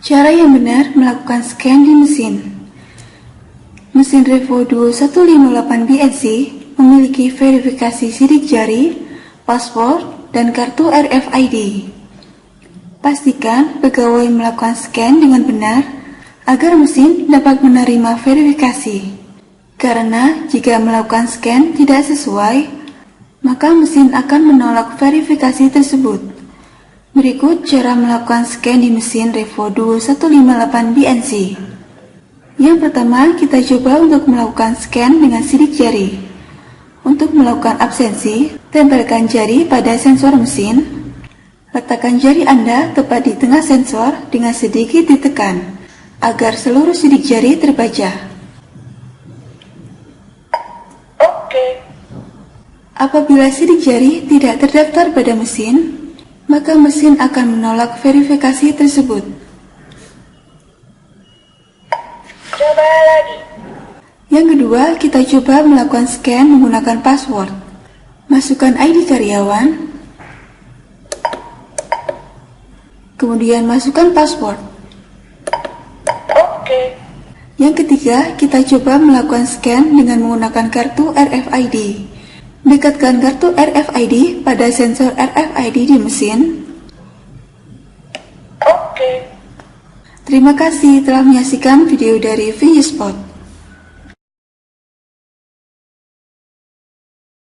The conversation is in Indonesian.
Cara yang benar melakukan scan di mesin. Mesin Revo 2158 BNC memiliki verifikasi sidik jari, password, dan kartu RFID. Pastikan pegawai melakukan scan dengan benar agar mesin dapat menerima verifikasi. Karena jika melakukan scan tidak sesuai, maka mesin akan menolak verifikasi tersebut. Berikut cara melakukan scan di mesin Revo 2158 BNC. Yang pertama, kita coba untuk melakukan scan dengan sidik jari. Untuk melakukan absensi, tempelkan jari pada sensor mesin. Letakkan jari Anda tepat di tengah sensor dengan sedikit ditekan, agar seluruh sidik jari terbaca. Apabila sidik jari tidak terdaftar pada mesin, maka mesin akan menolak verifikasi tersebut. Coba lagi. Yang kedua, kita coba melakukan scan menggunakan password. Masukkan ID karyawan, kemudian masukkan password. Oke. Yang ketiga, kita coba melakukan scan dengan menggunakan kartu RFID. Dekatkan kartu RFID pada sensor RFID di mesin. Oke. Terima kasih telah menyaksikan video dari ViewSpot.